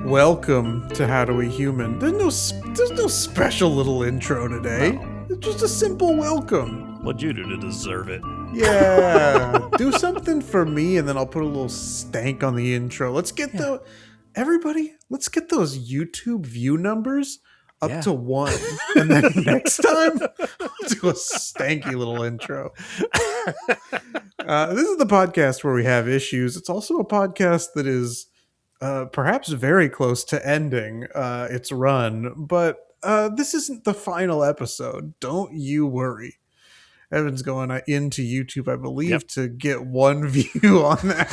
Welcome to HowDoWeHuman. There's no special little intro today. No. It's just a simple welcome. What'd you do to deserve it? Yeah, do something for me, and then I'll put a little stank on the intro. Let's get those YouTube view numbers up to 1, and then next time I'll do a stanky little intro. This is the podcast where we have issues. It's also a podcast that is perhaps very close to ending its run, but this isn't the final episode. Don't you worry. Evan's going into YouTube, I believe, to get 1 view on that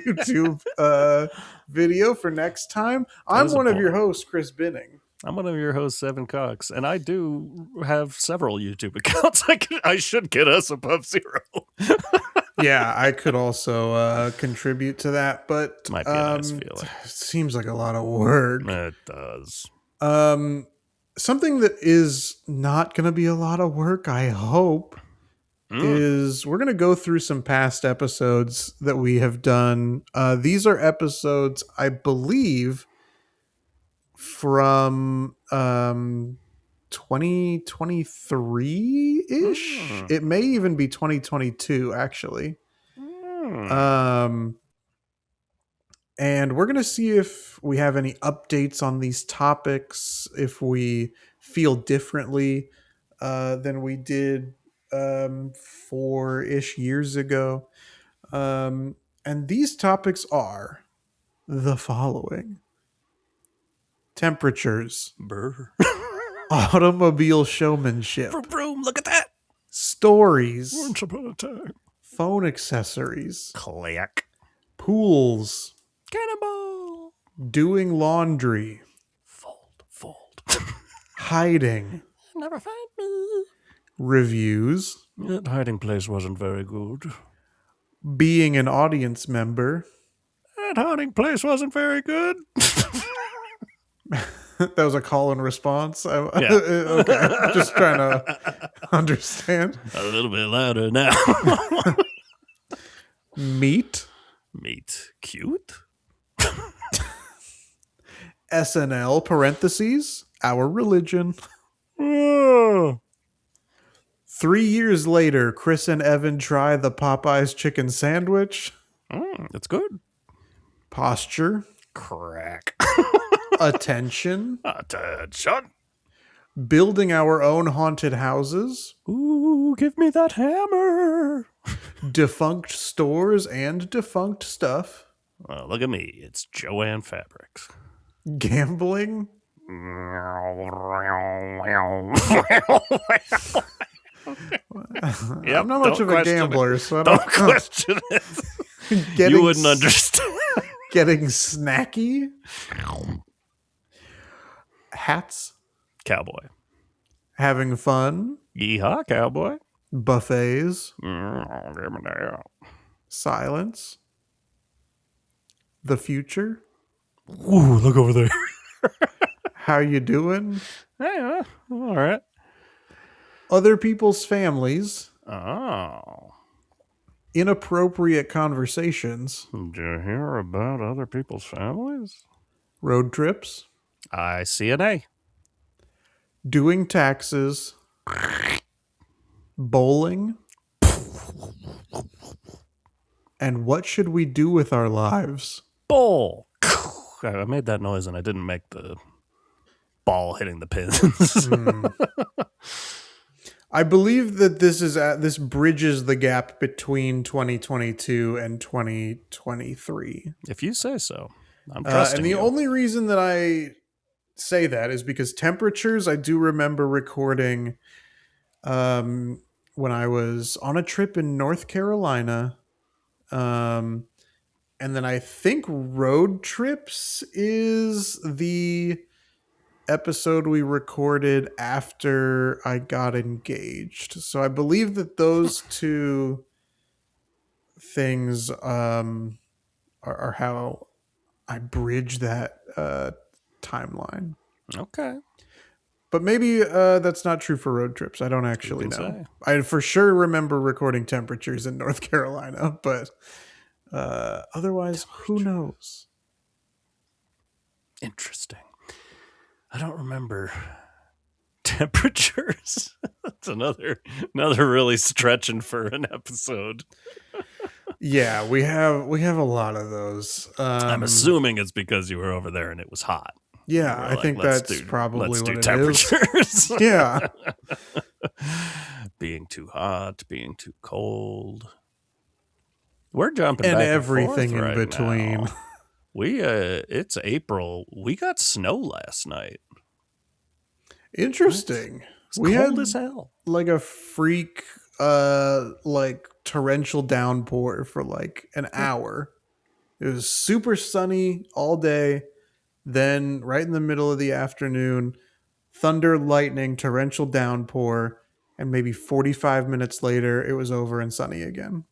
YouTube video for next time. I'm one of your hosts, Chris Binning. I'm one of your hosts, Evan Cox, and I do have several YouTube accounts. I should get us above 0. Yeah, I could also contribute to that, but might be a nice feeling. It seems like a lot of work. It does. Something that is not going to be a lot of work, I hope, is we're going to go through some past episodes that we have done. These are episodes, I believe, from 2023-ish. It may even be 2022, actually. And we're going to see if we have any updates on these topics, if we feel differently than we did 4-ish years ago. And these topics are the following: temperatures, automobile showmanship, Vroom, look at that. stories, Once upon a time, phone accessories, clack, pools, cannonball, doing laundry, fold, hiding, never find me. reviews, That hiding place wasn't very good. being an audience member. That hiding place wasn't very good. That was a call and response. Yeah. Okay, just trying to understand. A little bit louder now. Meet cute. SNL parentheses our religion. Oh. 3 years later, Chris and Evan try the Popeyes chicken sandwich. That's good. Posture, Crack. attention, Attention. building our own haunted houses, Ooh, give me that hammer. defunct stores and defunct stuff, Well, look at me. It's Joanne Fabrics. gambling, Yep, I'm not much of a gambler, so I don't question it. getting You wouldn't understand. getting snacky, hats, Cowboy. having fun, Yeehaw, cowboy. buffets, Give me that. silence, the future, Ooh, look over there. how you doing, Yeah, all right. other people's families, Oh. inappropriate conversations, Did you hear about other people's families? road trips, I see an A. doing taxes, bowling, and what should we do with our lives? Bowl. I made that noise and I didn't make the ball hitting the pins. I believe that this bridges the gap between 2022 and 2023. If you say so. I'm trusting and the you. only reason that I say that is because temperatures, I do remember recording when I was on a trip in North Carolina. And then I think road trips is the episode we recorded after I got engaged. So I believe that those two things are how I bridge that timeline. Okay. But maybe that's not true for road trips. I don't actually know. Say. I for sure remember recording temperatures in North Carolina, but otherwise, who knows? Interesting. I don't remember temperatures. That's another really stretching for an episode. Yeah, we have a lot of those. I'm assuming it's because you were over there and it was hot. You Yeah, were I like, think that's probably let's what do it is. temperatures. Yeah. Being too hot, being too cold. We're jumping And back and forth everything in right between. now. It's April. We got snow last night. Interesting. It's We cold had as hell. like a freak like torrential downpour for like an hour. It was super sunny all day. Then right in the middle of the afternoon, thunder, lightning, torrential downpour, and maybe 45 minutes later it was over and sunny again.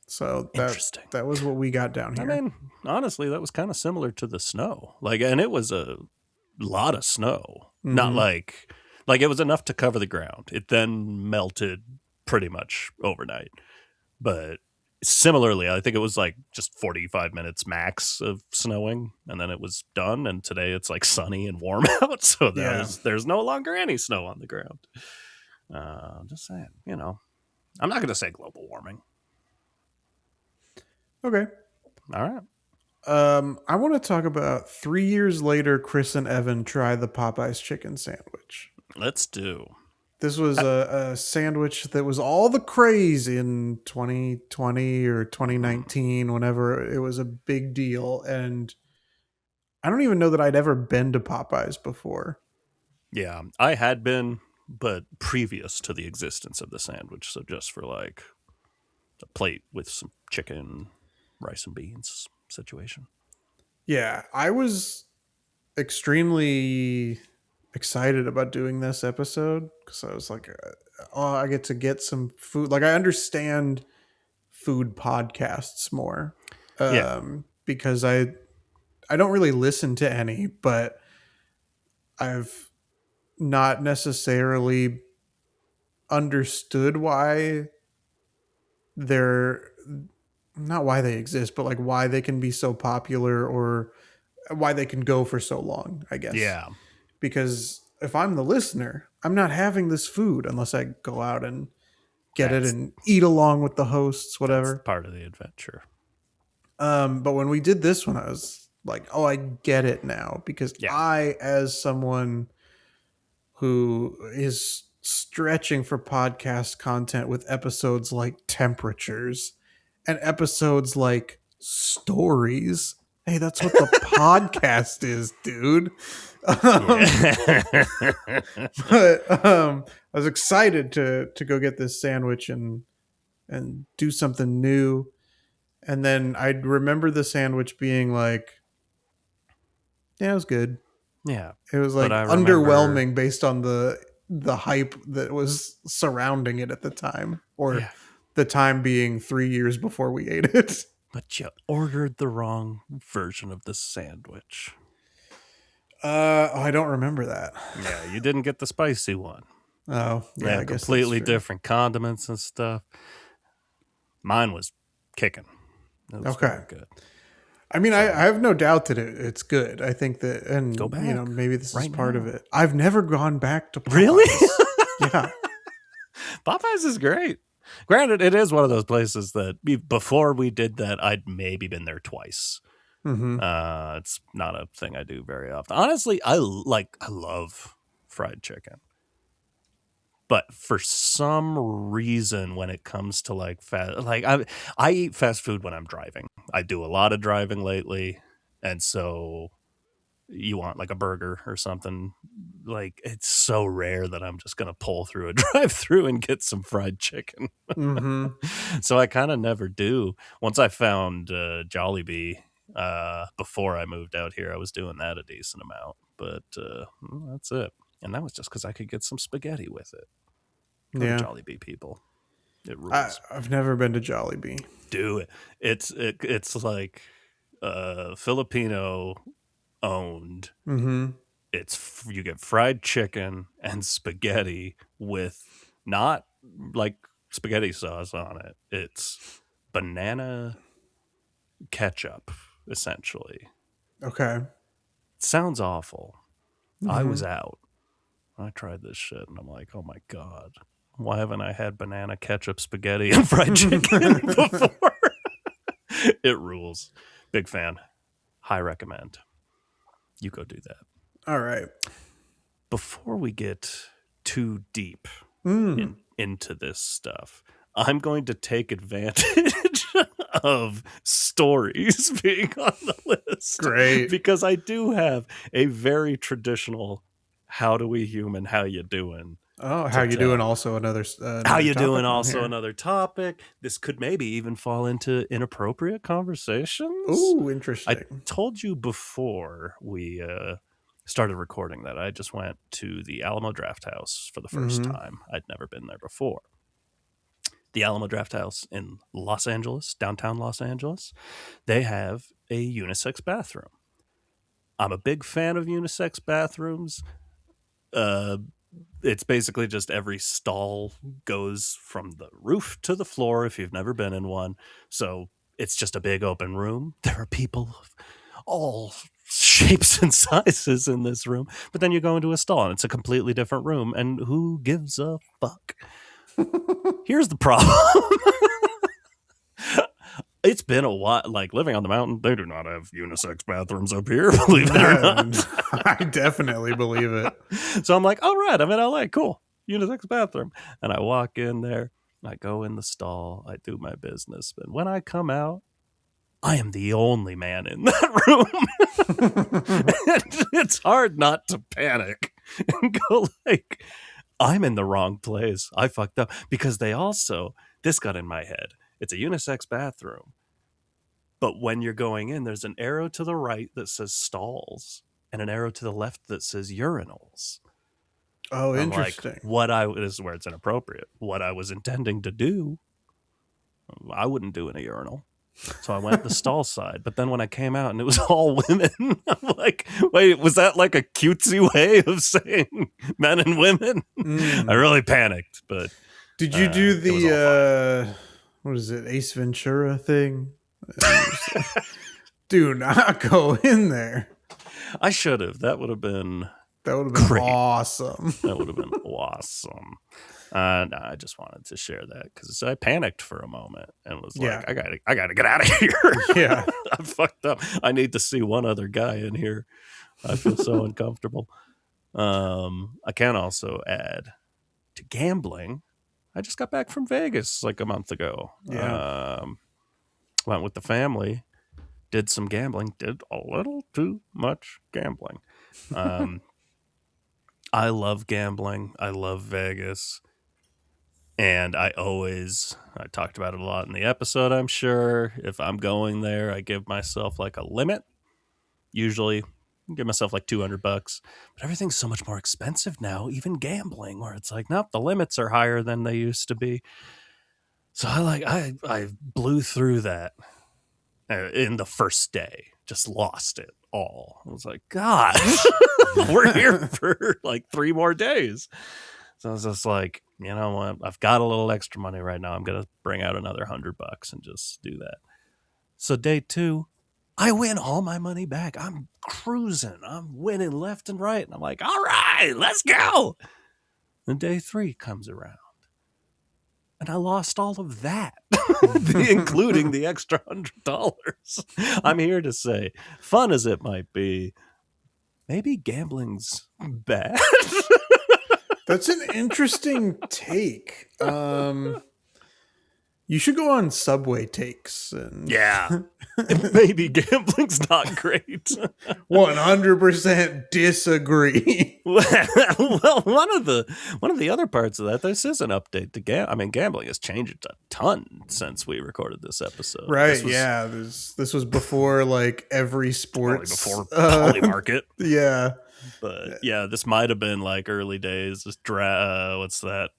So Interesting. that was what we got down I here. mean, honestly, that was kind of similar to the snow. Like, and it was a lot of snow. Not like it was enough to cover the ground. It then melted pretty much overnight. But similarly, I think it was like just 45 minutes max of snowing, and then it was done. And today it's like sunny and warm out, so there's no longer any snow on the ground. I'm just saying, I'm not going to say global warming. Okay. All right. I want to talk about 3 years later, Chris and Evan try the Popeyes chicken sandwich. Let's do. This was a sandwich that was all the craze in 2020 or 2019, whenever it was a big deal. And I don't even know that I'd ever been to Popeyes before. Yeah, I had been, but previous to the existence of the sandwich. So just for like a plate with some chicken, rice and beans situation. Yeah, I was extremely excited about doing this episode because I was like, oh, I get some food. Like, I understand food podcasts more because I don't really listen to any, but I've not necessarily understood why they're not why they exist, but like why they can be so popular or why they can go for so long, I guess. Yeah. Because if I'm the listener, I'm not having this food unless I go out and get it and eat along with the hosts, whatever. That's part of the adventure. But when we did this one, I was like, oh, I get it now. Because I, as someone who is stretching for podcast content with episodes like temperatures and episodes like stories. Hey, that's what the podcast is, dude. But I was excited to go get this sandwich and do something new. And then I'd remember the sandwich being like, yeah, it was good. Yeah. It was like underwhelming based on the hype that was surrounding it at the time, or the time being 3 years before we ate it. But you ordered the wrong version of the sandwich. I don't remember that. Yeah, you didn't get the spicy one. Oh, yeah, I guess completely different condiments and stuff. Mine was kicking. It was very good. I mean, I have no doubt that it's good. I think that, and go back, maybe this is part of it. I've never gone back to Popeyes. Really? Yeah. Popeyes is great. Granted, it is one of those places that before we did that, I'd maybe been there twice. Mm-hmm. It's not a thing I do very often. Honestly, I love fried chicken. But for some reason, when it comes to like I eat fast food when I'm driving. I do a lot of driving lately, and so you want like a burger or something. Like, it's so rare that I'm just gonna pull through a drive-through and get some fried chicken. Mm-hmm. So I kind of never do. Once I found Jollibee before I moved out here, I was doing that a decent amount. But that's it. And that was just because I could get some spaghetti with it. Yeah. Jollibee people. It rules. I've never been to Jollibee. Do it. It's like Filipino owned. Mm-hmm. You get fried chicken and spaghetti with not like spaghetti sauce on it. It's banana ketchup, essentially. Okay. sounds awful. I was Mhm. out. I tried this shit, and I'm like, oh my God. Why haven't I had banana ketchup spaghetti and fried chicken before? It rules. Big fan. High recommend. You go do that. All right. Before we get too deep Mm. into this stuff, I'm going to take advantage of stories being on the list. Great. Because I do have a very traditional how do we human, how you doing? Oh, how to you doing? tell. Also How another you doing? topic on Also here. another topic. This could maybe even fall into inappropriate conversations. Ooh, I interesting. told you before we started recording that I just went to the Alamo Draft House for the first Mm-hmm. time. I'd never been there before. The Alamo Draft House in Los Angeles, downtown Los Angeles, they have a unisex bathroom. I'm a big fan of unisex bathrooms. It's basically just every stall goes from the roof to the floor if you've never been in one. So it's just a big open room. There are people of all shapes and sizes in this room. But then you go into a stall and it's a completely different room. And who gives a fuck? Here's the problem. It's been a while. Like living on the mountain, they do not have unisex bathrooms up here, believe it or not. I definitely believe it. So I'm like, all right, I'm in LA, cool, unisex bathroom. And I walk in there, I go in the stall, I do my business. But when I come out, I am the only man in that room. It's hard not to panic and go like, I'm in the wrong place. I fucked up. Because this got in my head. It's a unisex bathroom. But when you're going in, there's an arrow to the right that says stalls and an arrow to the left that says urinals. Oh, I'm interesting. like, this is where it's inappropriate. What I was intending to do, I wouldn't do in a urinal. So I went the stall side. But then when I came out and it was all women, I'm like, wait, was that like a cutesy way of saying men and women? I really panicked. But did you do it was all fine. what is it, Ace Ventura thing? Do not go in there. I should have. That would have been Great. Awesome. That would have been awesome. No, I just wanted to share that because I panicked for a moment and was like, I gotta get out of here. Yeah. I'm fucked up. I need to see one other guy in here. I feel so uncomfortable. I can also add to gambling. I just got back from Vegas like a month ago. Yeah. Went with the family, did some gambling, did a little too much gambling. I love gambling. I love Vegas. And I talked about it a lot in the episode, I'm sure. If I'm going there, I give myself like a limit. Usually give myself like $200. But everything's so much more expensive now, even gambling, where it's like, nope, the limits are higher than they used to be. So I blew through that in the first day. Just lost it all. I was like, God, we're here for like 3 more days. So I was just like, you know what? I've got a little extra money right now. I'm going to bring out another $100 and just do that. So day 2, I win all my money back. I'm cruising. I'm winning left and right. And I'm like, all right, let's go. Then day 3 comes around. And I lost all of that, including the extra $100. I'm here to say, fun as it might be, maybe gambling's bad. That's an interesting take. You should go on Subway Takes. Yeah. Maybe gambling's not great. 100% disagree. Well, one of the other parts of that, this is an update to gambling has changed a ton since we recorded this episode. Right, this was before like every sports. Before Polymarket. Yeah. But yeah, this might have been like early days. This what's that?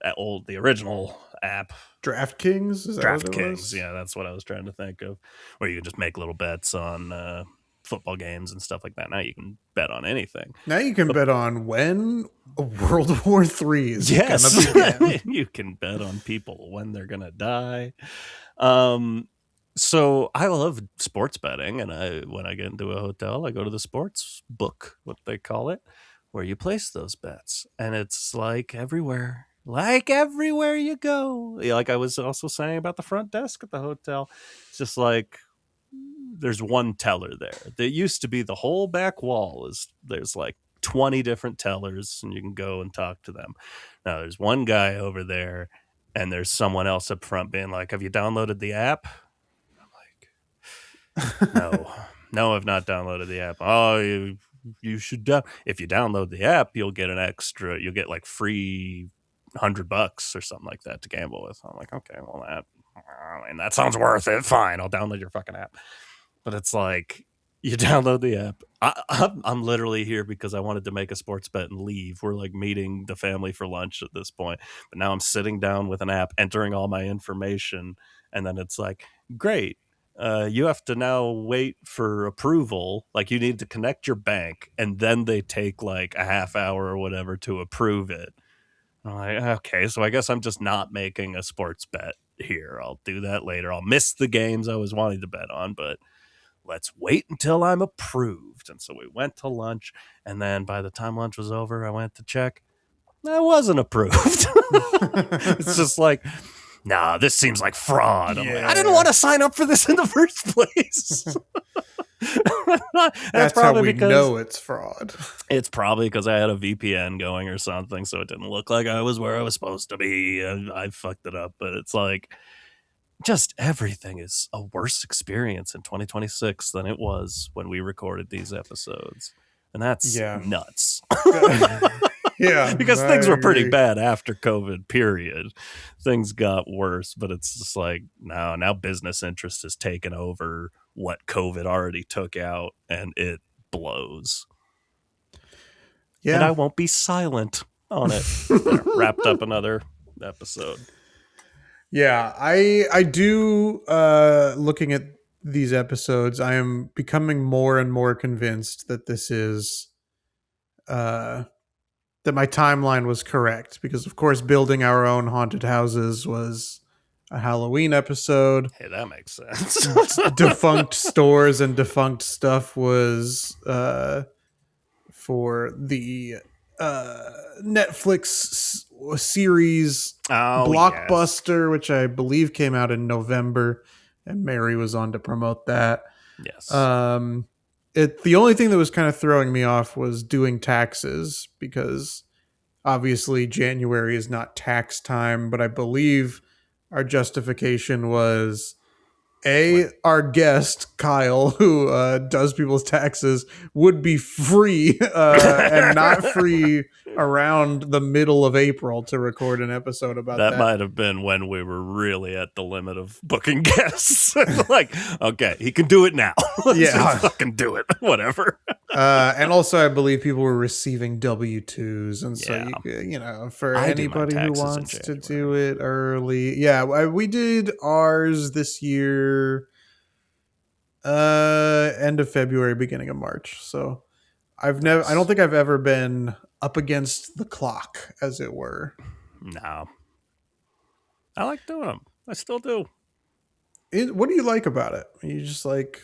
The original app. DraftKings? Is that what it was? Yeah, that's what I was trying to think of. Where you can just make little bets on football games and stuff like that. Now you can bet on anything. Now you can bet on when World War III is yes. gonna begin. You can bet on people when they're gonna die. So I love sports betting, and when I get into a hotel, I go to the sports book, what they call it, where you place those bets, and it's like everywhere you go. Yeah, like I was also saying about the front desk at the hotel, it's just like there's one teller there. There used to be the whole back wall is there's like 20 different tellers, and you can go and talk to them. Now there's one guy over there, and there's someone else up front being like, "Have you downloaded the app?" Like, no, no, I've not downloaded the app. Oh, you should. If you download the app, you'll get you'll get like free $100 or something like that to gamble with. I'm like, okay, well that sounds worth it. Fine, I'll download your fucking app. But it's like you download the app. I'm literally here because I wanted to make a sports bet and leave. We're like meeting the family for lunch at this point, but now I'm sitting down with an app, entering all my information, and then it's like, great. You have to now wait for approval. Like you need to connect your bank, and then they take like a half hour or whatever to approve it. I'm like, okay, so I guess I'm just not making a sports bet here. I'll do that later. I'll miss the games I was wanting to bet on, but let's wait until I'm approved. And so we went to lunch, and then by the time lunch was over, I went to check. I wasn't approved. It's just like, nah, this seems like fraud. I'm like, I didn't want to sign up for this in the first place. That's how we know it's fraud. It's probably because I had a VPN going or something, so it didn't look like I was where I was supposed to be. And I fucked it up, but it's like, just everything is a worse experience in 2026 than it was when we recorded these episodes. And that's nuts. Yeah. Because things were pretty bad after COVID, period. Things got worse, but it's just like now business interest has taken over what COVID already took out, and it blows. Yeah. And I won't be silent on it. Wrapped up another episode. Yeah, I do, looking at these episodes, I am becoming more and more convinced that this is, that my timeline was correct. Because, of course, building our own haunted houses was a Halloween episode. Hey, that makes sense. Defunct stores and defunct stuff was for the Netflix series Blockbuster, which I believe came out in November, and Mary was on to promote that. Yes. The only thing that was kind of throwing me off was doing taxes, because obviously January is not tax time, but I believe our justification was our guest Kyle, who does people's taxes, would be free and not free around the middle of April to record an episode about that. That might have been when we were really at the limit of booking guests. Like, okay, he can do it now. Let's fucking do it. Whatever. And also, I believe people were receiving W-2s, and so for anybody who wants to do it early, we did ours this year, end of February, beginning of March. So I don't think I've ever been up against the clock, as it were. No, I like doing them. I still do. What do you like about it? Are you just like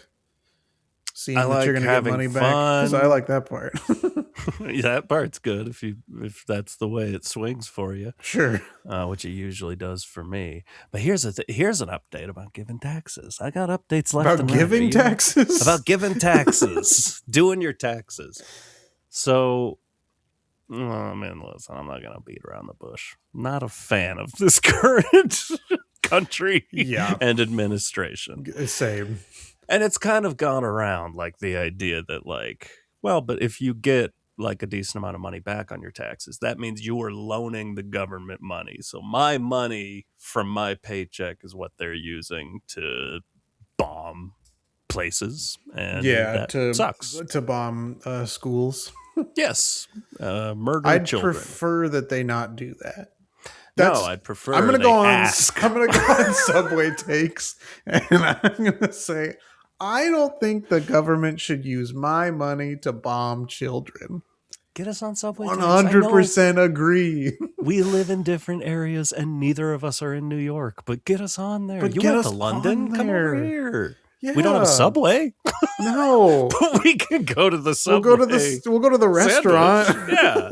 seeing that you're going to get money back? Because I like that part. That part's good if that's the way it swings for you. Sure. Which it usually does for me. But here's an update about giving taxes. I got updates left about giving taxes. About giving taxes, doing your taxes. So, listen, I'm not gonna beat around the bush. Not a fan of this current country and administration. Same. And it's kind of gone around, like the idea that, like, well, but if you get like a decent amount of money back on your taxes, that means you are loaning the government money. So my money from my paycheck is what they're using to bomb places, and that sucks. To bomb schools. Yes, murder I'd children. I'd prefer that they not do that. I'd prefer. I'm gonna go on Subway Takes, and I'm gonna say, I don't think the government should use my money to bomb children. Get us on subway takes. I know 100% agree. we live in different areas and neither of us are in New York, but get us on there. But You get went to us London? on Come over there. here. We don't have a Yeah. subway, No. but we can go to the We'll subway. we'll go to the restaurant. Yeah.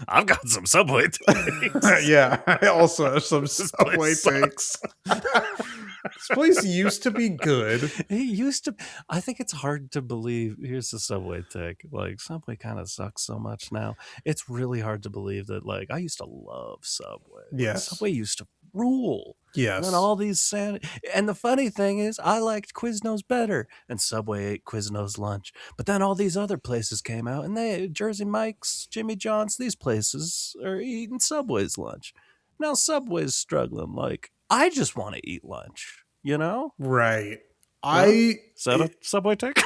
I've got some subway takes. Yeah, I also have some This subway place takes. This place used to be good. It used to. I think it's hard to believe. Here's the subway take. Like Subway kind of sucks so much now. It's really hard to believe that. Like I used to love Subway. Yes. Subway used to rule. Yes. And then all these and the funny thing is, I liked Quiznos better, and Subway ate Quiznos lunch. But then all these other places came out, and Jersey Mike's, Jimmy John's, these places are eating Subway's lunch. Now Subway's struggling. Like I just want to eat lunch. You know? Right. Is that a Subway take?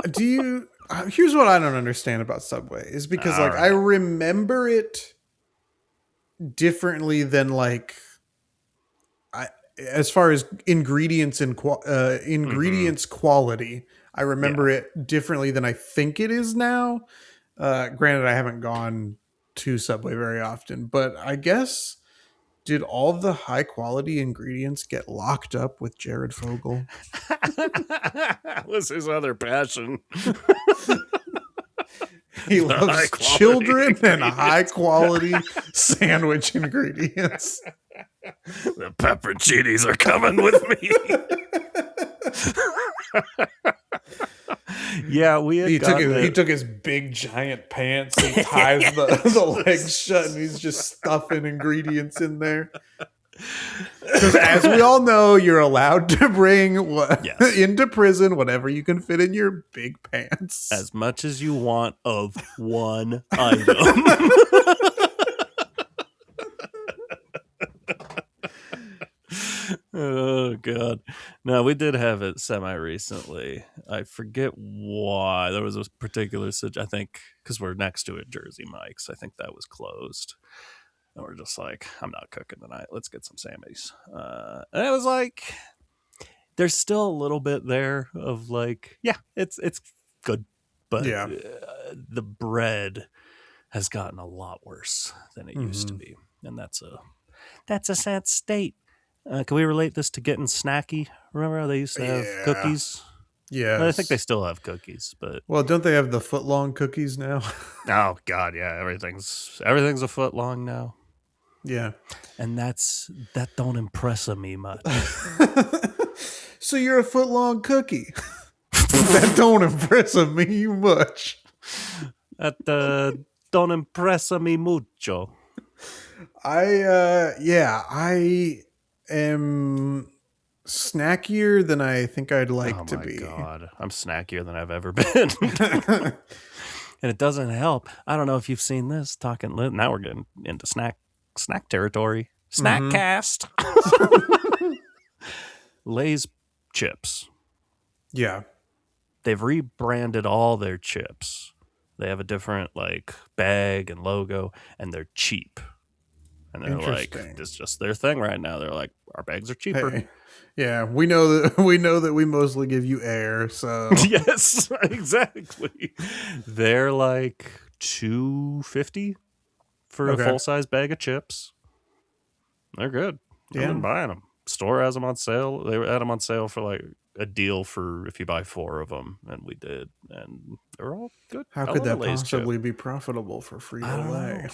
Do you? Here's what I don't understand about Subway is because All like right. I remember it differently than like as far as ingredients and ingredients quality. I remember it differently than I think it is now. Granted, I haven't gone to Subway very often, but I guess. Did all the high quality ingredients get locked up with Jared Fogle? That was his other passion. He loves children and high quality sandwich ingredients. The pepperoncinis are coming with me. Yeah, he took his big giant pants. He ties the legs shut, and he's just stuffing ingredients in there. Because as we all know, you're allowed to bring into prison whatever you can fit in your big pants, as much as you want of one item. Oh god. No, we did have it semi recently. I forget why. There was a particular I think because we're next to it, Jersey Mike's. I think that was closed. And we're just like, I'm not cooking tonight. Let's get some Sammys. And it was like there's still a little bit there of like, yeah, it's good. But the bread has gotten a lot worse than it used to be. And that's a sad state. Can we relate this to getting snacky? Remember how they used to have cookies? Yeah, I think they still have cookies, but don't they have the foot long cookies now? Oh god, yeah, everything's a foot long now. Yeah, and that don't impress me much. So you're a foot long cookie. That don't impress me much. That don't impress me mucho. I am snackier than I think I'd like to be. Oh my god, I'm snackier than I've ever been. And it doesn't help. I don't know if you've seen this. Now we're getting into snack territory. Snackcast. Lay's chips. Yeah. They've rebranded all their chips. They have a different like bag and logo, and they're cheap. And they're like, it's just their thing right now. They're like, our bags are cheaper. Hey, yeah, we know that we mostly give you air, so yes, exactly. They're like $2.50 for a full size bag of chips. They're good. I've been buying them. Store has them on sale. They had them on sale for like a deal for if you buy 4 of them, and we did, and they're all good. How could that possibly be profitable for Frito-Lay?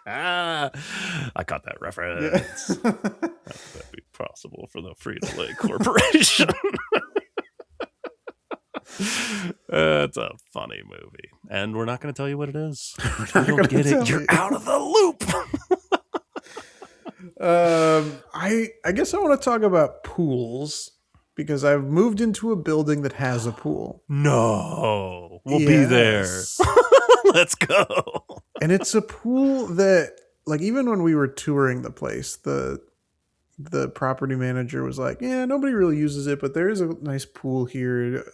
I caught that reference. That'd be possible for the Frito-Lay Corporation. It's a funny movie, and we're not going to tell you what it is. You don't get it. You're out of the loop. I guess I want to talk about pools because I've moved into a building that has a pool. No, we'll be there. Let's go. And it's a pool that, like, even when we were touring the place, the property manager was like, yeah, nobody really uses it, but there is a nice pool here.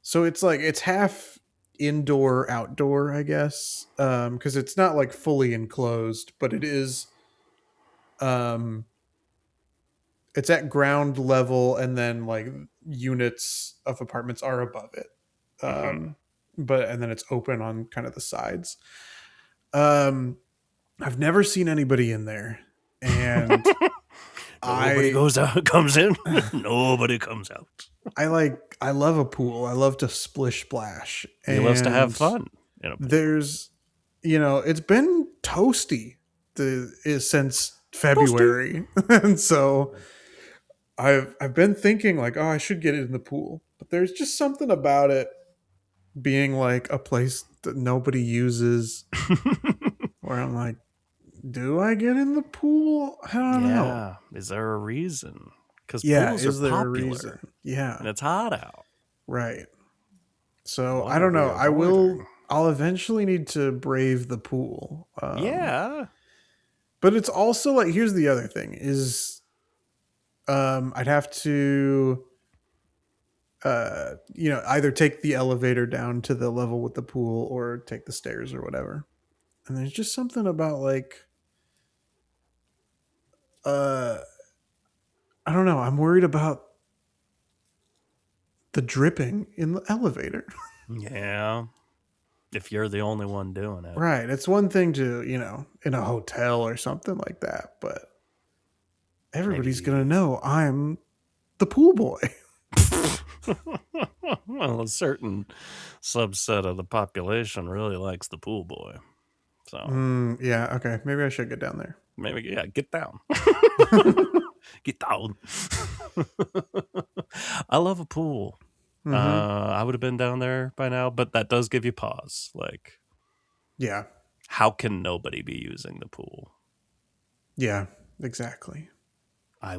So it's like, it's half indoor, outdoor, I guess. Because it's not like fully enclosed, but it is, it's at ground level. And then like units of apartments are above it. Mm-hmm. But and then it's open on kind of the sides. Um, I've never seen anybody in there, and Nobody I goes out, comes in. Nobody comes out. I love a pool. I love to splish splash, He loves to have and fun in a pool. there's it's been toasty since Toasty. February, and so I've been thinking like, oh, I should get it in the pool, but there's just something about it being like a place that nobody uses, where I'm like, do I get in the pool? I don't know. Yeah. Is there a reason? Because Yeah, pools are is there a popular reason? Yeah, and it's hot out. right. So I What are don't we know. avoiding? I'll eventually need to brave the pool. Yeah. But it's also like, here's the other thing is, I'd have to, either take the elevator down to the level with the pool or take the stairs or whatever. And there's just something about like, uh, I don't know. I'm worried about the dripping in the elevator. Yeah. If you're the only one doing it. Right. It's one thing to, in a hotel or something like that, but everybody's going to Maybe. know I'm the pool boy. Well, a certain subset of the population really likes the pool boy. So Yeah. Okay. Maybe I should get down there. maybe, yeah, get down. Get down. I love a pool. Mm-hmm. I would have been down there by now, but that does give you pause. Like, Yeah. how can nobody be using the pool? Yeah. Exactly. I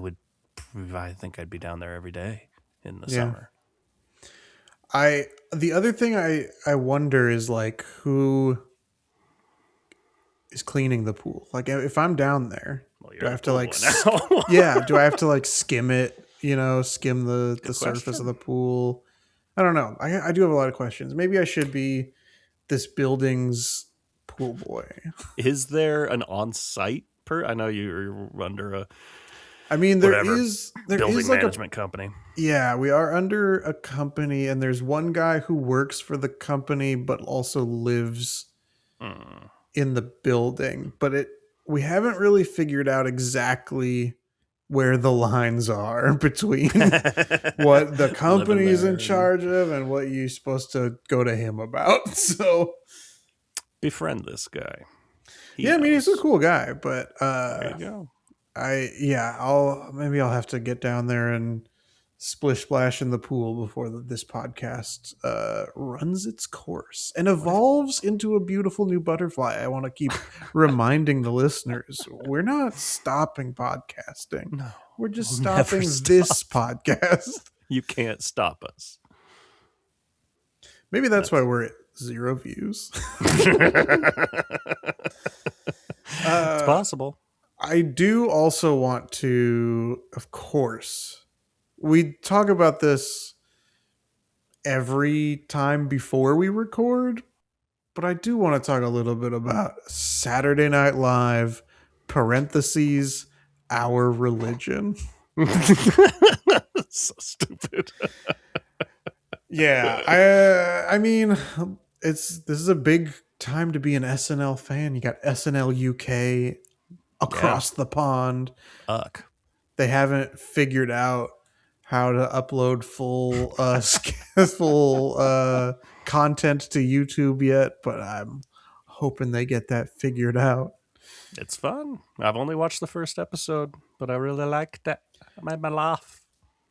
think I'd be down there every day in the Yeah. summer. The other thing I wonder is like, who is cleaning the pool? Like, if I'm down there, Well, do you're I the have to pool like, boy now. yeah, do I have to like skim it, skim the Good surface of the question. pool? I don't know. I do have a lot of questions. Maybe I should be this building's pool boy. Is there an on-site I know you're under a I mean, whatever there is building like management company. yeah, we are under a company, and there's one guy who works for the company but also lives Mm. in the building. But we haven't really figured out exactly where the lines are between what the Living company's in there and charge of and what you're supposed to go to him about. So befriend this guy. He yeah, I mean, he's a knows. cool guy, but There you go. I'll have to get down there and splish splash in the pool before this podcast runs its course and What if evolves into a beautiful new butterfly. I want to keep reminding the listeners, we're not stopping podcasting. no? We're just We'll never stopping this stop. podcast. You can't stop us. Maybe that's why That's we're at 0 views. it's uh, possible. I do also want to, of course, we talk about this every time before we record, but I do want to talk a little bit about Saturday Night Live, parentheses, our religion. So stupid. Yeah, I mean, this is a big time to be an SNL fan. You got SNL UK Yeah. across the pond. Uck. They haven't figured out how to upload full content to YouTube yet, but I'm hoping they get that figured out. It's fun. I've only watched the first episode, but I really liked it. I made me laugh.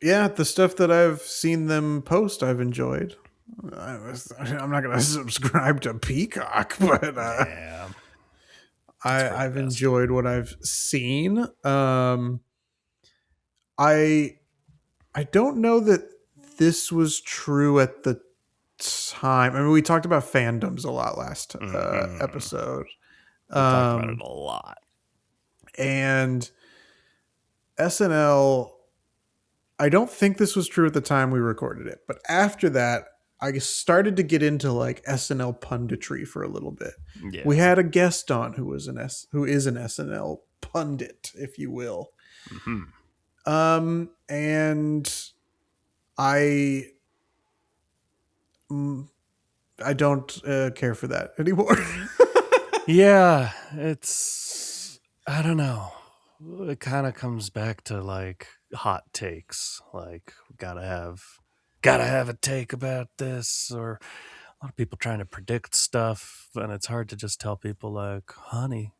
Yeah, the stuff that I've seen them post, I've enjoyed. I'm not going to subscribe to Peacock, but Yeah. I've enjoyed what I've seen. I don't know that this was true at the time. I mean, we talked about fandoms a lot last episode. We talked about it a lot. And SNL, I don't think this was true at the time we recorded it, but after that, I started to get into like SNL punditry for a little bit. Yeah. We had a guest on who is an SNL pundit, if you will. Mm-hmm. And I mm, I don't care for that anymore. Yeah, I don't know. It kind of comes back to like hot takes. Like, gotta have a take about this, or a lot of people trying to predict stuff, and it's hard to just tell people like, honey,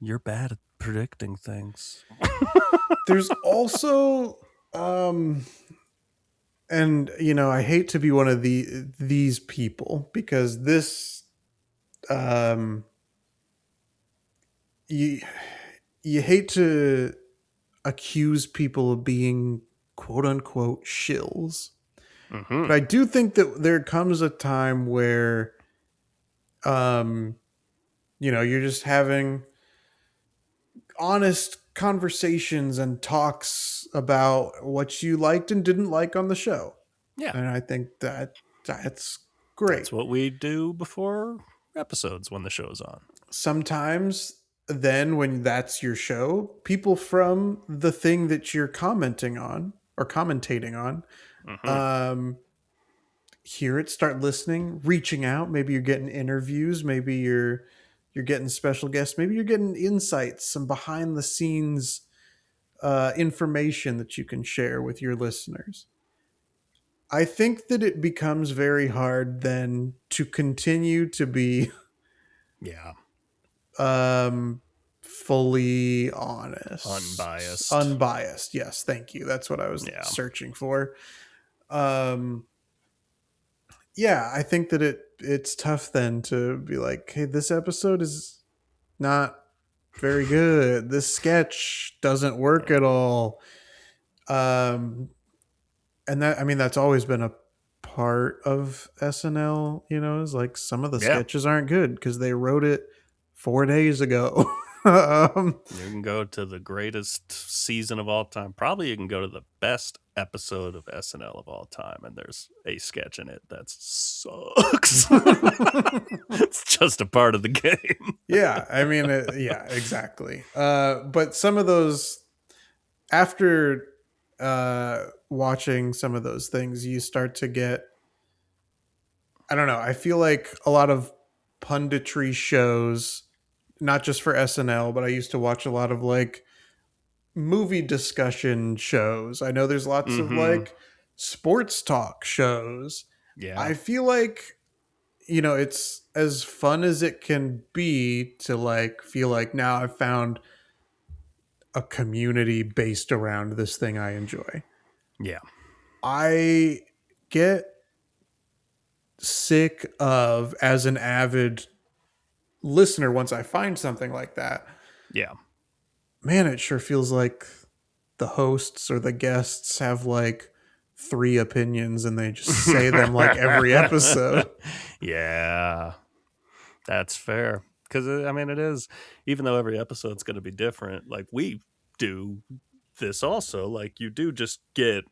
you're bad at predicting things. There's also and I hate to be one of these people because this um you you hate to accuse people of being quote unquote shills. Mm-hmm. But I do think that there comes a time where um you're just having honest conversations and talks about what you liked and didn't like on the show. Yeah, And I think that's great. that's what we do before episodes when the show's on. Sometimes then when that's your show, people from the thing that you're commenting on or commentating on Mm-hmm. um hear it, start listening, reaching out. Maybe you're getting interviews, maybe you're getting special guests, maybe you're getting insights, some behind the scenes information that you can share with your listeners. I think that it becomes very hard then to continue to be Yeah, um fully honest, unbiased. unbiased. Yes, thank you, that's what I was Yeah, searching for. um yeah, I think that it's tough then to be like, hey, this episode is not very good, this sketch doesn't work yeah, at all. um and that, I mean, that's always been a part of SNL, is like some of the yeah. sketches aren't good because they wrote it 4 days ago. um, You can go to the greatest season of all time. Probably you can go to the best episode of SNL of all time, and there's a sketch in it that sucks. It's just a part of the game. yeah, I mean, yeah, exactly. But some of those, after watching some of those things, you start to get, I don't know, I feel like a lot of punditry shows, not just for SNL, but I used to watch a lot of like movie discussion shows. I know there's lots of Mm-hmm. like sports talk shows. Yeah, I feel like, it's as fun as it can be to like feel like now I've found a community based around this thing I enjoy. yeah, I get sick of, as an avid listener, once I find something like that, yeah. man, it sure feels like the hosts or the guests have like three opinions and they just say them like every episode. Yeah, that's fair. Because, I mean, it is, even though every episode's going to be different, like we do this also, like you do just get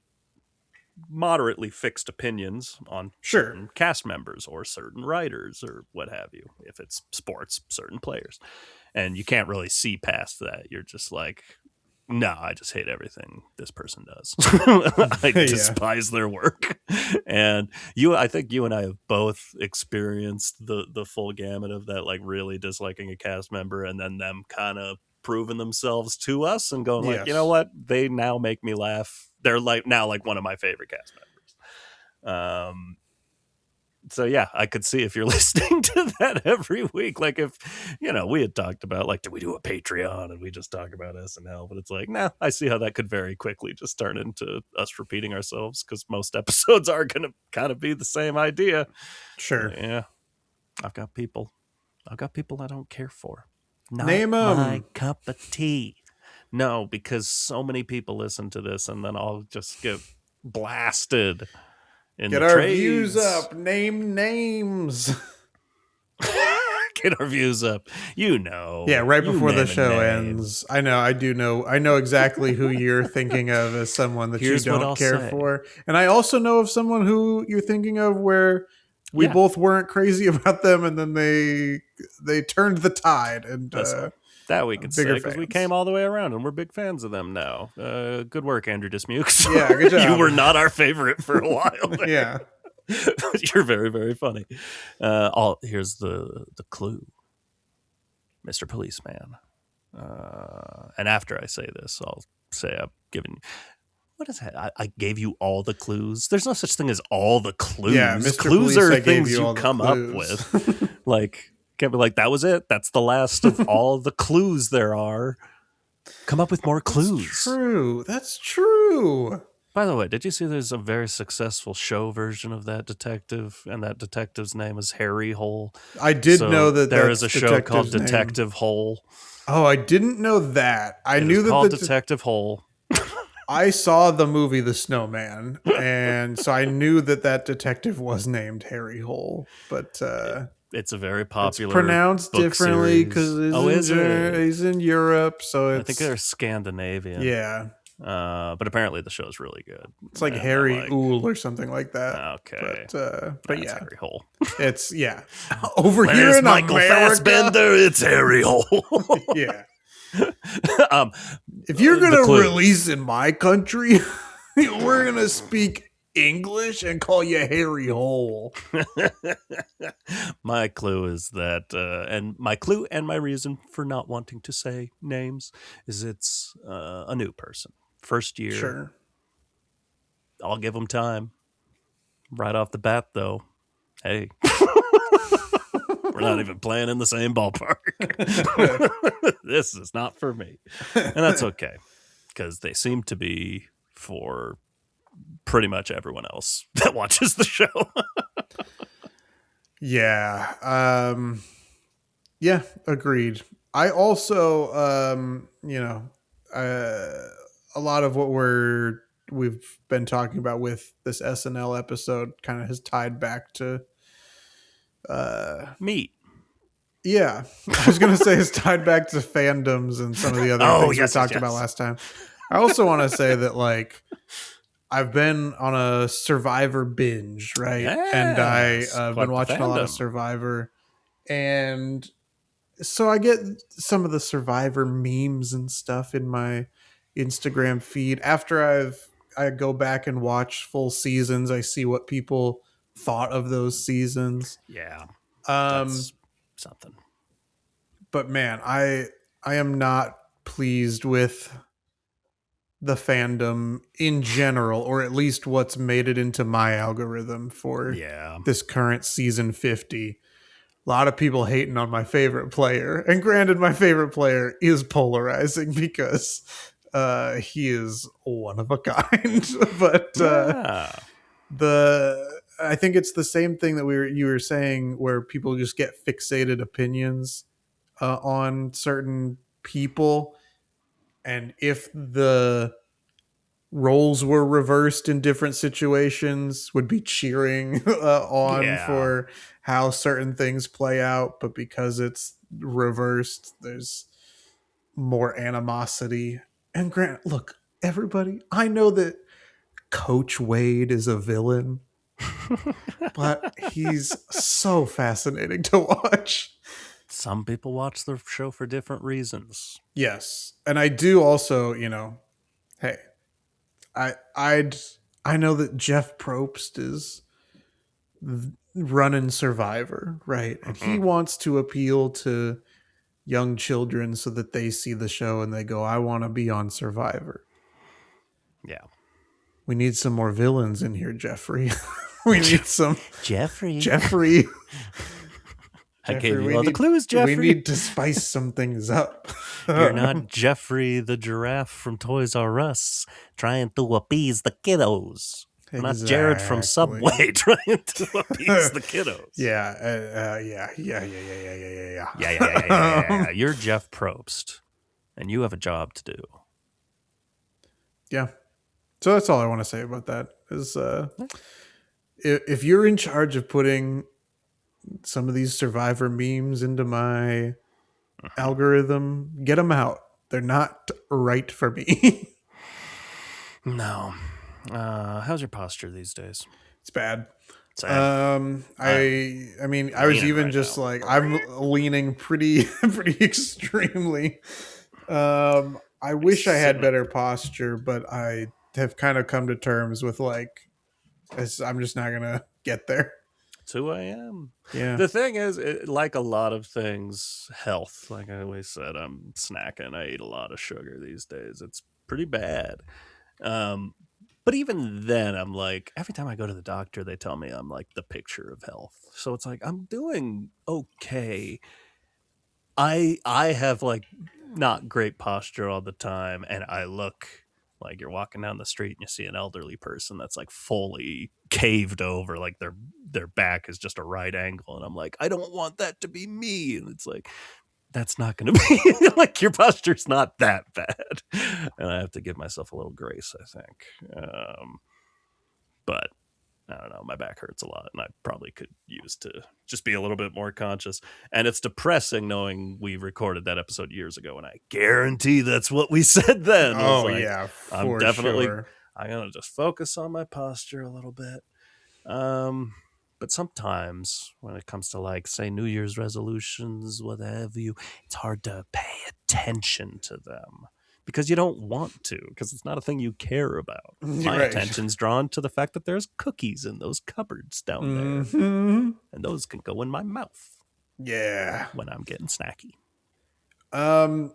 moderately fixed opinions on Sure. certain cast members or certain writers or what have you. If it's sports, certain players. And you can't really see past that. You're just like, no, I just hate everything this person does. I Yeah. despise their work. And I think you and I have both experienced the full gamut of that, like really disliking a cast member and then them kind of proving themselves to us and going like, you know Yes. what? They now make me laugh. They're like now like one of my favorite cast members. So yeah, I could see if you're listening to that every week. Like if, we had talked about like, do we do a Patreon and we just talk about SNL? But it's like, nah, I see how that could very quickly just turn into us repeating ourselves because most episodes are going to kind of be the same idea. Sure. Yeah, I've got people I don't care for. Not Name my 'em. cup of tea. No, because so many people listen to this and then I'll just get blasted in Get the our trades. views up. Name names. Get our views up. Yeah, right You before the name a show name. ends. I know, I do know. I know exactly who you're thinking of as someone that Here's you what don't I'll care say. for. And I also know of someone who you're thinking of where we Yeah. both weren't crazy about them and then they turned the tide and Listen, That we could say, bigger because we fans. came all the way around, and we're big fans of them now. Good work, Andrew Dismukes. Yeah, good job. You were not our favorite for a while there. Yeah. You're very, very funny. Here's the clue, Mr. Policeman. And after I say this, I'll say I've given... What is that? I gave you all the clues. There's no such thing as all the clues. Yeah, Mr. Clues Police, are I gave things you all you the come up clues. with. Like, can't be like, that was it. That's the last of all the clues there are. Come up with more clues. That's true. By the way, did you see there's a very successful show version of that detective, and that detective's name is Harry Hole? I did know that there is a show called name. Detective Hole. Oh, I didn't know that. I knew that called Detective Hole. I saw the movie The Snowman, and so I knew that detective was named Harry Hole, but it's a very popular. It's pronounced differently because he's in Europe, so I think they're Scandinavian. Yeah, but apparently the show's really good. It's like Harry Ool or something like that. Okay, but yeah, Harry Hole. It's over here in Michael America, Fassbender, it's Harry Hole. Yeah. If you're gonna release in my country, we're gonna speak English and call you Harry Hole. My clue is that, and my clue and my reason for not wanting to say names is it's a new person, first year. Sure, I'll give them time. Right off the bat, though, hey. We're not even playing in the same ballpark. This is not for me. And that's okay, because they seem to be for pretty much everyone else that watches the show. Yeah. Yeah, agreed. I also, a lot of what we've been talking about with this SNL episode kind of has tied back to meat. Yeah, I was gonna say it's tied back to fandoms and some of the other things we talked about last time. I also want to say that I've been on a Survivor binge, right? Yes, and I've been watching a lot of Survivor, and so I get some of the Survivor memes and stuff in my Instagram feed. After I go back and watch full seasons, I see what people thought of those seasons. Yeah. That's something. But man, I am not pleased with the fandom in general, or at least what's made it into my algorithm for this current season 50. A lot of people hating on my favorite player. And granted, my favorite player is polarizing because he is one of a kind. But I think it's the same thing that you were saying, where people just get fixated opinions on certain people, and if the roles were reversed in different situations, would be cheering for how certain things play out, but because it's reversed, there's more animosity. And Grant, look, everybody, I know that Coach Wade is a villain, but he's so fascinating to watch. Some people watch the show for different reasons. Yes. And I do also, hey, I know that Jeff Probst is running Survivor, right? And he wants to appeal to young children so that they see the show and they go, I want to be on Survivor. Yeah. We need some more villains in here, Jeffrey. We need some Jeffrey. I gave you all the clues, Jeffrey. We need to spice some things up. You're not Jeffrey the giraffe from Toys R Us trying to appease the kiddos. Exactly. Not Jared from Subway trying to appease the kiddos. Yeah. Yeah. You're Jeff Probst, and you have a job to do. Yeah. So that's all I want to say about that. Is if you're in charge of putting some of these Survivor memes into my algorithm, get them out. They're not right for me. No. How's your posture these days? It's bad. Same. I'm I mean, I was leaning even right just now. like, I'm leaning pretty pretty extremely. I Like wish I had sitting. better posture, but I have kind of come to terms with like, I'm just not gonna get there. It's who I am. Yeah. The thing is, like a lot of things, health. Like I always said, I'm snacking. I eat a lot of sugar these days. It's pretty bad. Um, but even then, I'm like, every time I go to the doctor, they tell me I'm like the picture of health. So it's like I'm doing okay. I have like not great posture all the time, and I look like you're walking down the street and you see an elderly person that's like fully caved over, like their back is just a right angle, and I'm like, I don't want that to be me. And it's like, that's not going to be like, your posture's not that bad, and I have to give myself a little grace, I think. But I don't know, my back hurts a lot, and I probably could use to just be a little bit more conscious. And it's depressing knowing we recorded that episode years ago, and I guarantee that's what we said then. Was Oh like, yeah, I'm for definitely, sure. I'm gonna just focus on my posture a little bit. Um, but sometimes when it comes to like say New Year's resolutions, what have you, it's hard to pay attention to them because you don't want to, because it's not a thing you care about. My Right. attention's drawn to the fact that there's cookies in those cupboards down there, Hmm. and those can go in my mouth Yeah. when I'm getting snacky. Um,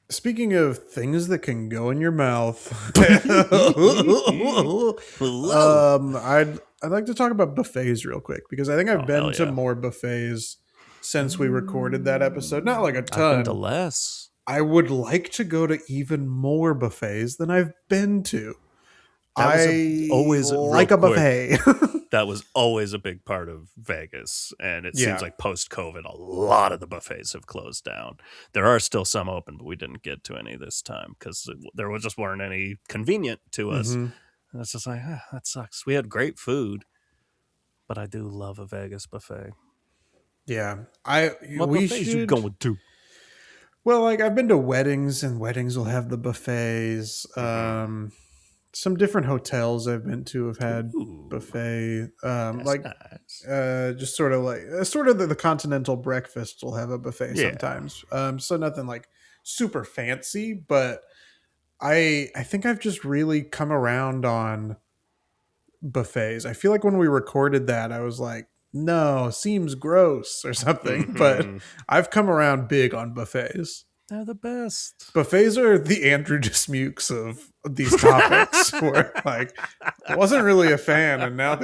Speaking of things that can go in your mouth, Hello. I'd like to talk about buffets real quick because I think I've Oh been hell to yeah! more buffets since we recorded that episode. Not like a I've been to ton. less. I would like to go to even more buffets than I've been to. That was I always real like a quick. buffet. That was always a big part of Vegas. And it seems Yeah. like post COVID, a lot of the buffets have closed down. There are still some open, but we didn't get to any this time because there just weren't any convenient to us. Hmm. And it's just like, that sucks. We had great food, but I do love a Vegas buffet. Yeah. What We buffets you should. going to? Well, like I've been to weddings, and weddings will have the buffets. Mm-hmm. Some different hotels I've been to have had Ooh, buffet. that's nice. Just sort of like sort of the continental breakfast will have a buffet Yeah. sometimes. So nothing like super fancy, but I think I've just really come around on buffets. I feel like when we recorded that, I was like, no, seems gross or something. But Mm-hmm. I've come around big on buffets. They're the best. Buffets are the Andrew Dismukes of these topics. Where like I wasn't really a fan, and now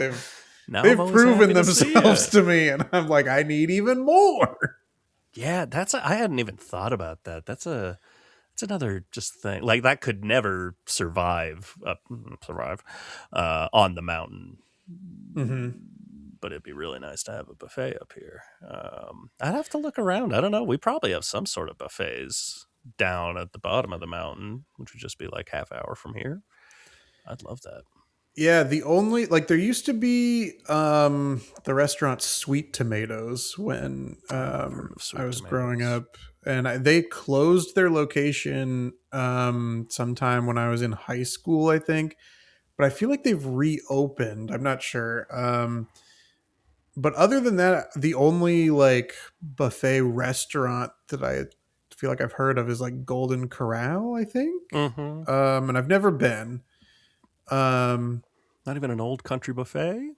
Now I'm they've always proven happy to see you. themselves to me, and I'm like, I need even more. Yeah, I hadn't even thought about that. That's another just thing. Like that could never survive on the mountain. Hmm. But it'd be really nice to have a buffet up here. I'd have to look around. I don't know. We probably have some sort of buffets down at the bottom of the mountain, which would just be like half hour from here. I'd love that. Yeah, the only like there used to be the restaurant Sweet Tomatoes when I've heard of I sweet was growing tomatoes. up, and they closed their location sometime when I was in high school, I think. But I feel like they've reopened. I'm not sure. But other than that, the only like buffet restaurant that I feel like I've heard of is like Golden Corral, I think. Mm-hmm. And I've never been. Um, Not even an old country buffet.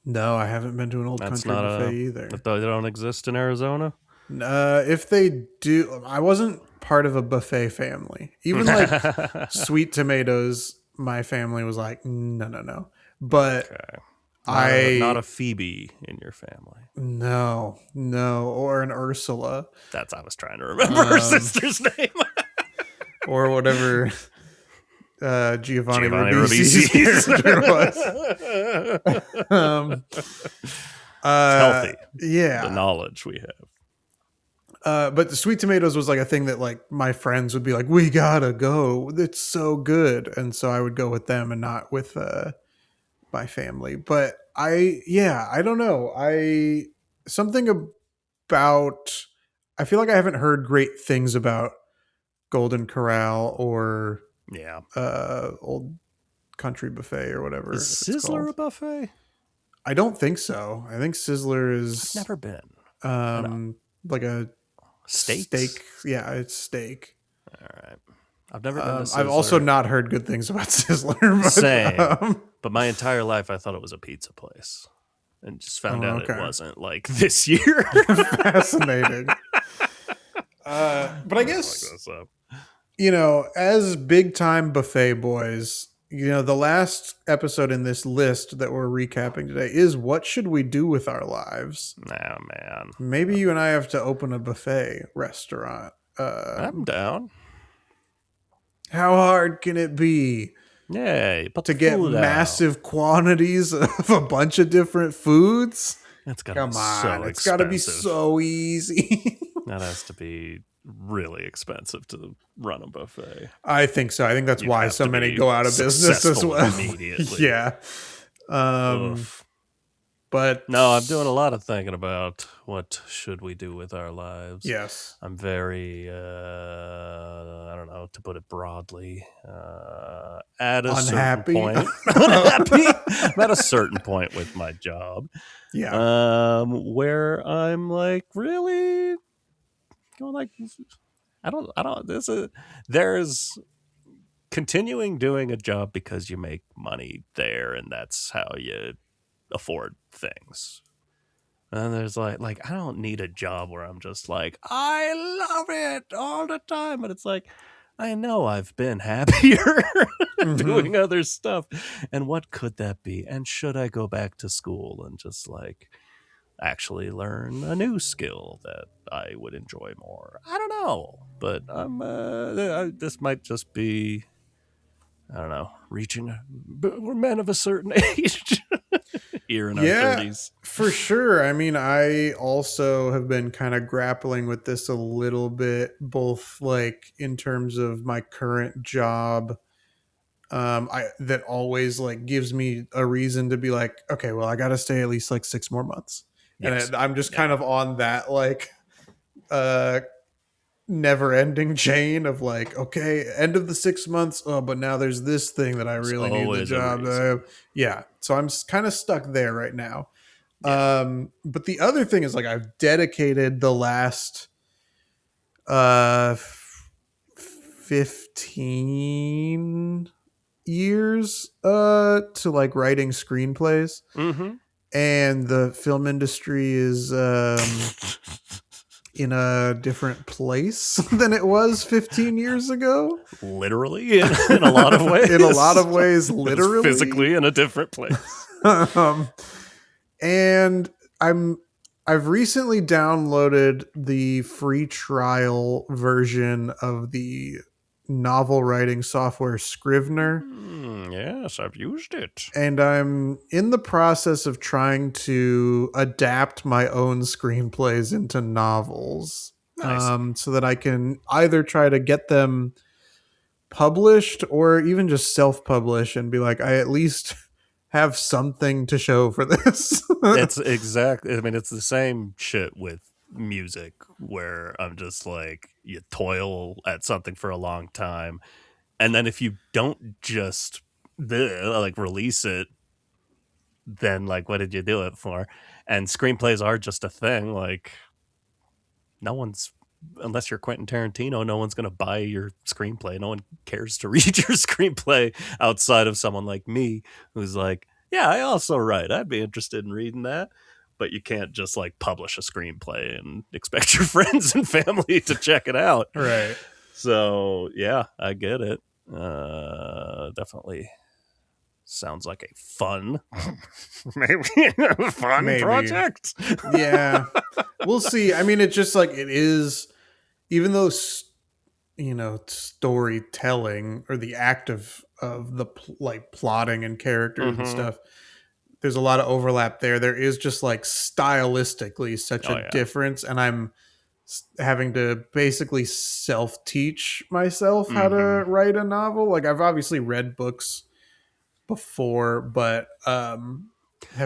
no, I haven't been to an old That's country not buffet a. either. They don't exist in Arizona. If they do, I wasn't part of a buffet family. Even like Sweet Tomatoes, my family was like, no, no, no. But Okay. Not I a Phoebe in your family. no, no, or an Ursula, That's I was trying to remember her um, sister's name. or whatever Giovanni Giovanni Ribisi's character was. um, It's uh, healthy, the yeah. knowledge we have. But the Sweet Tomatoes was like a thing that like my friends would be like, we gotta go. It's so good. And so I would go with them and not with my family. But I don't know. Something about, I feel like I haven't heard great things about Golden Corral or Yeah. Old Country Buffet or Is whatever it's Sizzler called. a buffet? I don't think so. I think Sizzler I've is never been. And like a steak. steaks? Yeah, it's steak. All right. I've never been to I've also Sizzler. not heard good things about Sizzler, Same. but But my entire life, I thought it was a pizza place, and just found oh, out it okay, wasn't. Like this year. fascinating. But I Look guess this up. as big time buffet boys, the last episode in this list that we're recapping today is what should we do with our lives? Nah, man. Maybe you and I have to open a buffet restaurant. I'm down. How hard can it be Yeah, put to the get food out. massive quantities of a bunch of different foods? That's gotta Come be on, so it's got to be expensive. so easy. That has to be really expensive to run a buffet. I think so. I think that's You'd why have so to many be go out of business as successful well. immediately. Yeah. Oof. But No, I'm doing a lot of thinking about what should we do with our lives. yes. I'm very, I don't know, to put it broadly, at a Unhappy. certain point. Unhappy. I'm at a certain point with my job. Yeah. Where I'm like, really going like, there's continuing doing a job because you make money there and that's how you afford things. And there's like I don't need a job where I'm just like, I love it all the time. But it's like, I know I've been happier doing other stuff. And what could that be? And should I go back to school and just like actually learn a new skill that I would enjoy more? I don't know. But this might just be, I don't know, we're men of a certain age here in our 30s. For sure. I mean, I also have been kind of grappling with this a little bit, both like in terms of my current job. That always like gives me a reason to be like, okay, well, I got to stay at least like 6 more months. Yes. And I'm just kind of on that like never ending chain of like, okay, end of the 6 months. Oh, but now there's this thing that I really need the job. Yeah. So I'm kind of stuck there right now. Yeah. But the other thing is like, I've dedicated the last 15 years to like writing screenplays. Mm-hmm. And the film industry is in a different place than it was 15and years ago. Literally, in a lot of ways. In a lot of ways, literally. Physically in a different place. And I've recently downloaded the free trial version of the novel writing software Scrivener. Yes, I've used it. And I'm in the process of trying to adapt my own screenplays into novels. Nice. So that I can either try to get them published or even just self-publish and be like, I at least have something to show for this. It's exactly, I mean, it's the same shit with music where I'm just like, you toil at something for a long time. And then if you don't just like release it, then like, what did you do it for? And screenplays are just a thing. Like unless you're Quentin Tarantino, no one's going to buy your screenplay. No one cares to read your screenplay outside of someone like me who's like, yeah, I also write. I'd be interested in reading that. But you can't just like publish a screenplay and expect your friends and family to check it out. Right. So yeah, I get it. Definitely sounds like a fun, maybe project. Yeah, we'll see. I mean, it's just like it is, even though storytelling or the act of the like plotting and characters and stuff, there's a lot of overlap there. There is just like stylistically such a difference, and I'm having to basically self-teach myself how to write a novel. Like I've obviously read books before, but have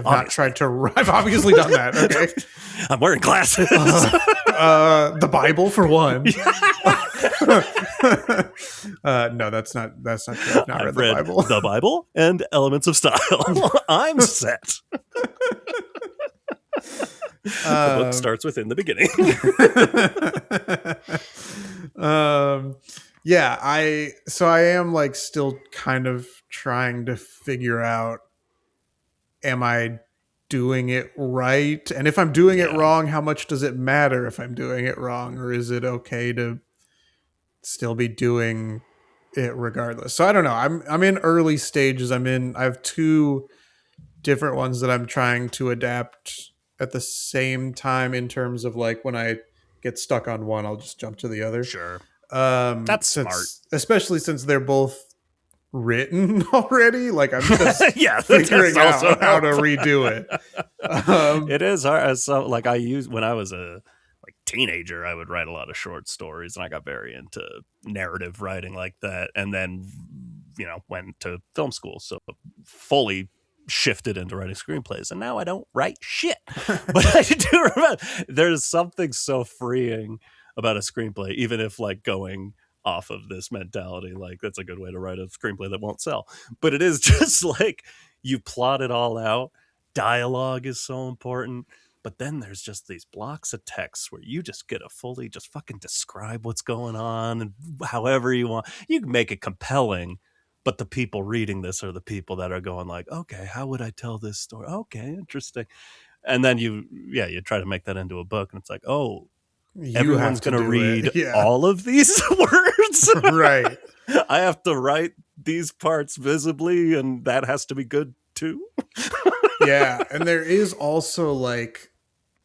not tried to. I've obviously done that. Okay, I'm wearing glasses. The Bible for one. No, that's not true. I've not read the Bible. The Bible and Elements of Style. I'm set. The book starts within the beginning. Yeah, I am like still kind of trying to figure out, am I doing it right? And if I'm doing it wrong, how much does it matter if I'm doing it wrong, or is it okay to still be doing it regardless? So I don't know. I'm in early stages. I have two different ones that I'm trying to adapt at the same time, in terms of like, when I get stuck on one, I'll just jump to the other. Sure. That's smart. Especially since they're both written already. Like, I'm just figuring out also how to redo it. It is hard. So, like, when I was a teenager, I would write a lot of short stories, and I got very into narrative writing like that. And then, went to film school, so fully shifted into writing screenplays, and now I don't write shit. But I do remember there's something so freeing about a screenplay, even if like going off of this mentality, like that's a good way to write a screenplay that won't sell. But it is just like you plot it all out. Dialogue is so important. But then there's just these blocks of text where you just get to fully just fucking describe what's going on, and however you want. You can make it compelling, but the people reading this are the people that are going like, okay, how would I tell this story? Okay, interesting. And then you try to make that into a book, and it's like, oh, everyone's going to read all of these words. Right. I have to write these parts visibly, and that has to be good too. Yeah. And there is also like,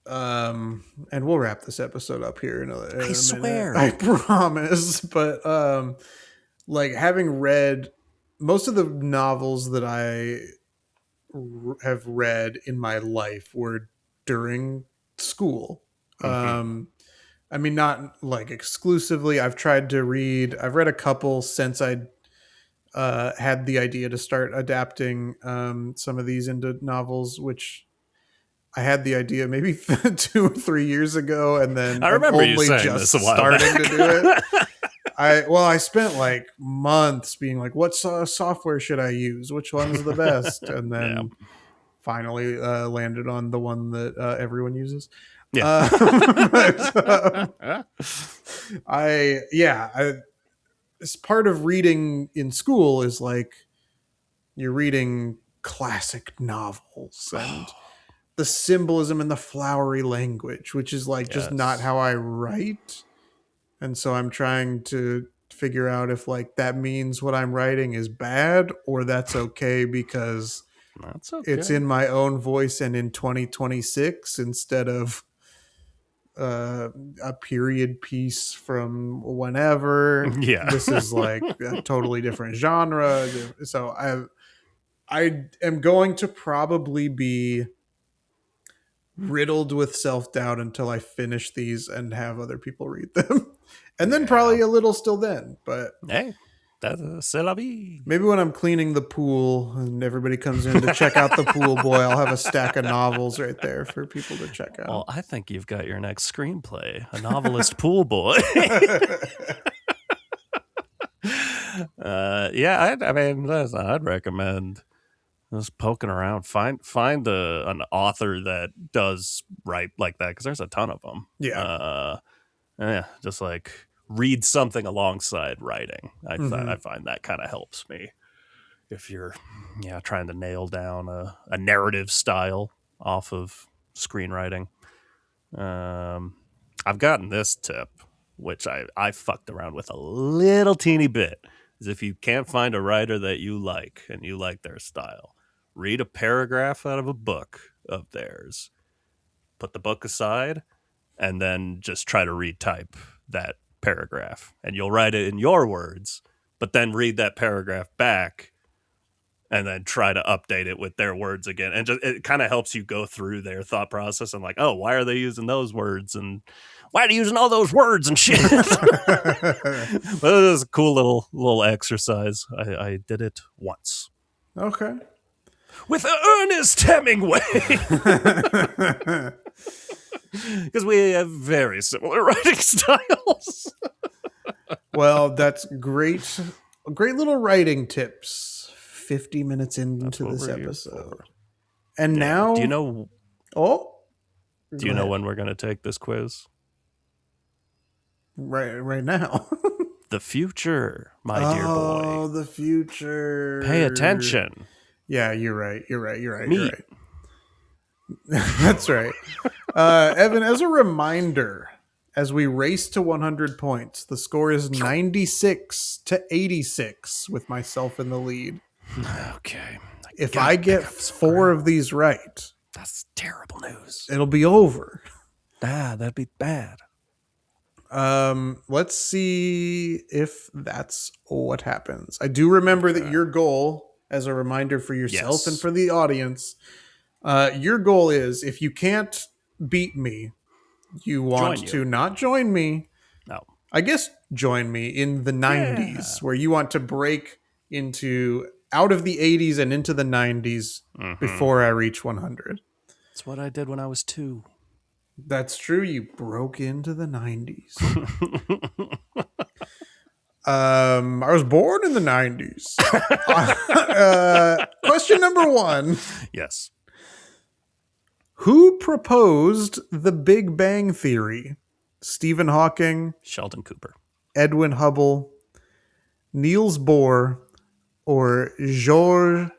and we'll wrap this episode up here in I swear. I promise. But like, having read most of the novels that I have read in my life were during school. Mm-hmm. I mean, not like exclusively. I've read a couple since I had the idea to start adapting some of these into novels, which I had the idea maybe 2 or 3 years ago, and then I remember only you saying just this a while starting back. to do it. I spent like months being like, what software should I use? Which one's the best? And then finally landed on the one that everyone uses. Yeah. It's part of reading in school is like, you're reading classic novels and the symbolism and the flowery language, which is like just not how I write. And so I'm trying to figure out if like that means what I'm writing is bad, or that's okay because it's in my own voice and in 2026 instead of a period piece from whenever. This is like a totally different genre. So I am going to probably be riddled with self-doubt until I finish these and have other people read them. And then probably a little still then. But hey, that's c'est la vie. Maybe when I'm cleaning the pool and everybody comes in to check out the pool boy, I'll have a stack of novels right there for people to check out. Well, I think you've got your next screenplay, a novelist pool boy. I'd recommend just poking around, find an author that does write like that, because there's a ton of them. Just like read something alongside writing. I find that kind of helps me if you're trying to nail down a narrative style off of screenwriting. I've gotten this tip, which I fucked around with a little teeny bit, is if you can't find a writer that you like and you like their style, read a paragraph out of a book of theirs, put the book aside, and then just try to retype that paragraph. And you'll write it in your words, but then read that paragraph back and then try to update it with their words again. And just it kind of helps you go through their thought process and like, oh, why are they using those words? And why are they using all those words and shit? But it was a cool little exercise. I did it once. Okay. With Ernest Hemingway. Because we have very similar writing styles. Well, that's great. Great little writing tips. 50 minutes into this episode. And Yeah. now, Do you know oh, do go you know ahead. when we're gonna take this quiz? Right now. The future, my dear boy. Oh, the Pay future. attention. Yeah, you're right. You're right. You're right. You're Meet. right. That's right. Evan, as a reminder, as we race to 100 points, the score is 96 to 86 with myself in the lead. Okay. I If I gotta get pick up some 4 of ground. these right, That's terrible news. it'll be over. That'd be bad. Let's see if that's what happens. I do remember that Okay. your goal, as a reminder for yourself and Yes. for the audience, your goal is if you can't beat me, you Join want you. to not join me. No. I guess join me in the Yeah. 90s, where you want to break into out of the 80s and into the 90s before I reach 100. That's what I did when I was 2. That's true. You broke into the 90s. I was born in the 90s. Question number 1. Yes. Who proposed the Big Bang Theory? Stephen Hawking, Sheldon Cooper. Edwin Hubble, Niels Bohr, or Georges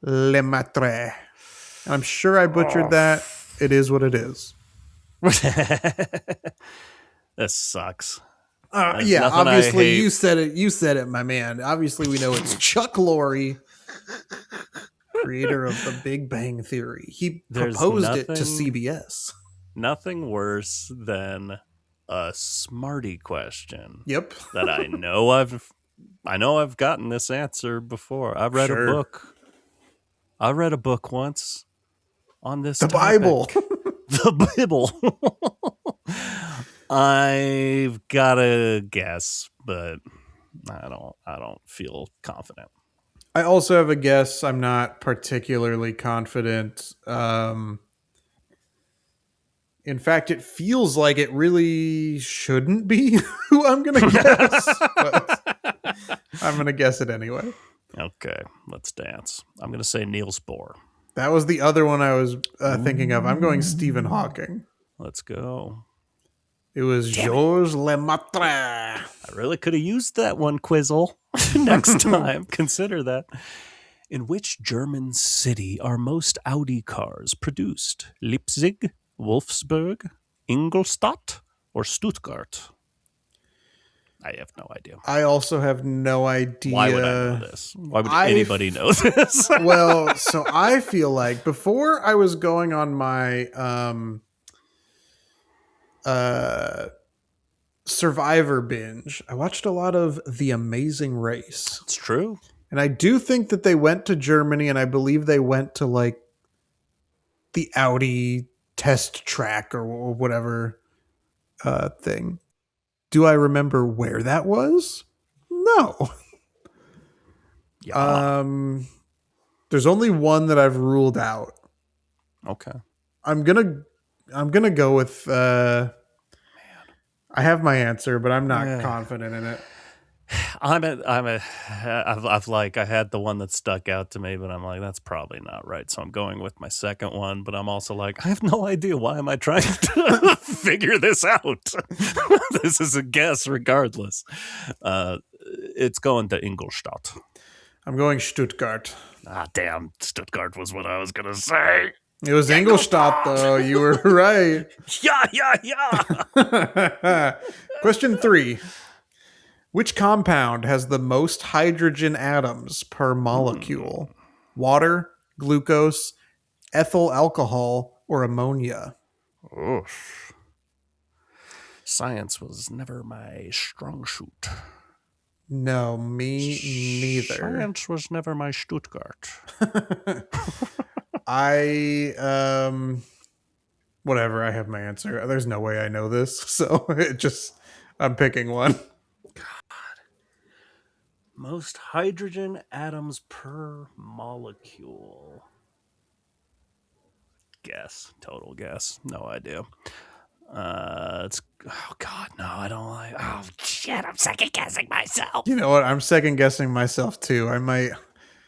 Lemaitre? And I'm sure I butchered that. It is what it is. This sucks. Yeah, nothing I obviously hate. you said it. You said it, my man. Obviously, we know it's Chuck Lorre, creator of the Big Bang Theory. He There's proposed it to nothing- CBS. Nothing worse than a smarty question Yep. that I know I've gotten this answer before. I read Sure. a book. I read a book once on this The topic. Bible. The Bible. I've got a guess, but I don't feel confident. I also have a guess. I'm not particularly confident. In fact, it feels like it really shouldn't be who I'm going to guess. But I'm going to guess it anyway. Okay, let's dance. I'm going to say Niels Bohr. That was the other one I was thinking of. I'm going Stephen Hawking. Let's go. It was Georges Lemaitre. I really could have used that one, Quizzle. Next time, consider that. In which German city are most Audi cars produced? Leipzig, Wolfsburg, Ingolstadt, or Stuttgart? I have no idea. I also have no idea. Why would I know this? Why would anybody know this? Well, so I feel like before I was going on my Survivor binge, I watched a lot of The Amazing Race. It's true. And I do think that they went to Germany, and I believe they went to like the Audi test track or whatever thing. Do I remember where that was? No. Yeah. There's only one that I've ruled out. Okay. I'm gonna go with I have my answer, but I'm not confident in it. I had the one that stuck out to me, but I'm like, that's probably not right. So I'm going with my second one, but I'm also like, I have no idea. Why am I trying to figure this out? This is a guess regardless. It's going to Ingolstadt. I'm going Stuttgart. Ah, damn. Stuttgart was what I was going to say. It was Ingolstadt, though. You were right. Yeah. Question 3. Which compound has the most hydrogen atoms per molecule? Water, glucose, ethyl alcohol, or ammonia? Oof. Science was never my strong suit. No, me neither. Science was never my Stuttgart. Whatever, I have my answer. There's no way I know this, so I'm picking one. Most hydrogen atoms per molecule. Guess. Total guess. No idea. It's no, I don't like. Oh shit! I'm second guessing myself. You know what? I'm second guessing myself too. I might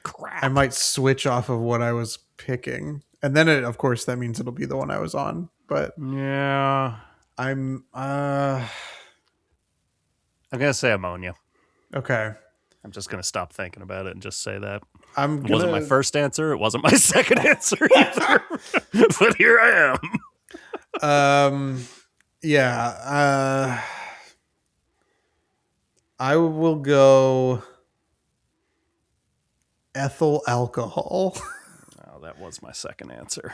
Crap. switch off of what I was picking. And then, of course, that means it'll be the one I was on. But yeah, I'm going to say ammonia. okay. I'm just going to stop thinking about it and just say that. It wasn't my first answer. It wasn't my second answer either. But here I am. Yeah. I will go ethyl alcohol. Oh, that was my second answer.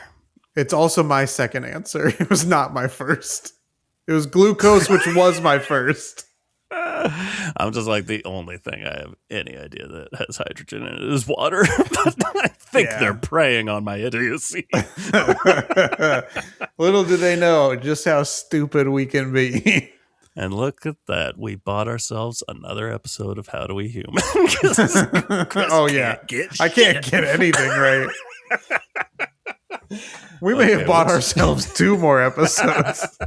It's also my second answer. It was not my first. It was glucose, which was my first. I'm just like, the only thing I have any idea that has hydrogen in it is water. But I think they're preying on my idiocy. Little do they know just how stupid we can be. And look at that. We bought ourselves another episode of How Do We Human. Oh, yeah. I can't get anything right. We may have bought ourselves 2 more episodes.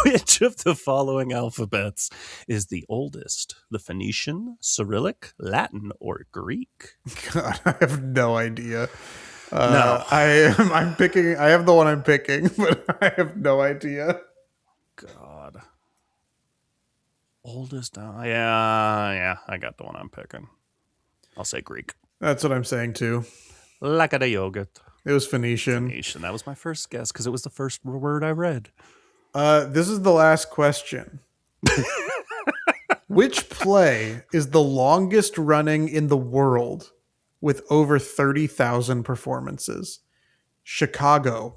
Which of the following alphabets is the oldest? The Phoenician, Cyrillic, Latin, or Greek? God, I have no idea. No. I'm picking. I have the one I'm picking, but I have no idea. God. Oldest. Yeah. I got the one I'm picking. I'll say Greek. That's what I'm saying too. Like a yogurt. It was Phoenician. That was my first guess because it was the first word I read. This is the last question. Which play is the longest running in the world with over 30,000 performances? Chicago,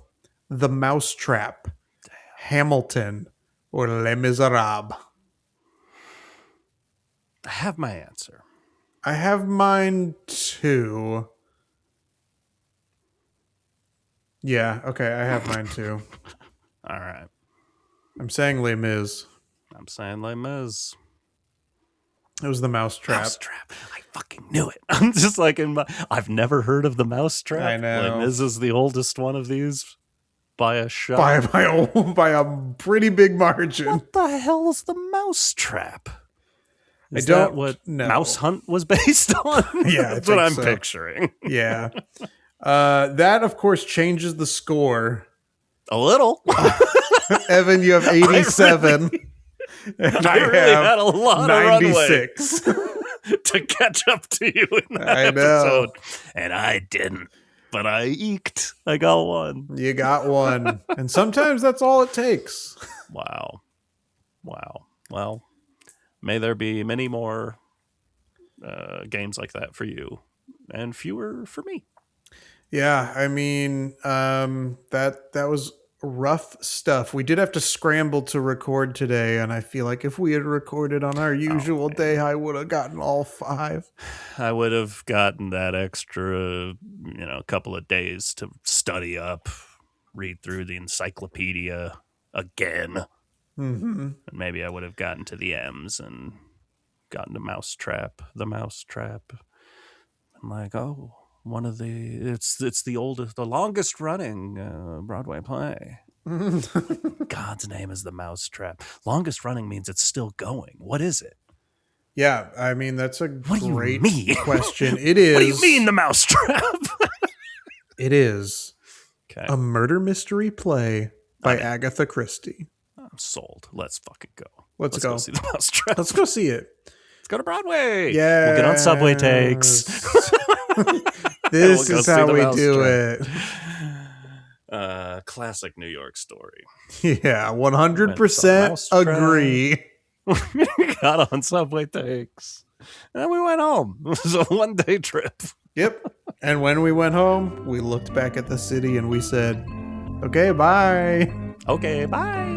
The Mousetrap, Hamilton, or Les Miserables? I have my answer. I have mine too. Yeah, okay, I have mine too. All right. I'm saying Les Mis. I'm saying Les Mis. It was The Mousetrap. Mousetrap. I fucking knew it. I'm just like, I've never heard of The Mousetrap. I know. Les Mis is the oldest one of these by a shot. By a pretty big margin. What the hell is The Mousetrap? Is I don't that what know. Mouse Hunt was based on? Yeah, That's what I'm picturing. Yeah. That, of course, changes the score. A little. Evan, you have 87. And I really had a lot 96. of runway to catch up to you in that I episode. And I didn't. But I eked. I got one. You got one. And sometimes that's all it takes. Wow. Well, may there be many more games like that for you and fewer for me. Yeah, I mean, that was rough stuff. We did have to scramble to record today, and I feel like if we had recorded on our usual day, I would have gotten all 5. I would have gotten that extra, couple of days to study up, read through the encyclopedia again. Mm-hmm. And maybe I would have gotten to the M's and gotten to the Mousetrap. I'm like, oh, it's the oldest, the longest running Broadway play. God's name is The Mousetrap. Longest running means it's still going. What is it? Yeah, I mean, that's a great question. It What do is. you mean The Mousetrap? It is Okay. a murder mystery play by Agatha Christie. I'm sold. Let's fucking go. Let's go see The Mousetrap. Let's go see it. Let's go to Broadway. Yeah. We'll get on subway takes. This is how we do it. Classic New York story. Yeah, 100% agree. Got on subway takes. And we went home. It was a one-day trip. Yep. And when we went home, we looked back at the city and we said, okay, bye. Okay, bye.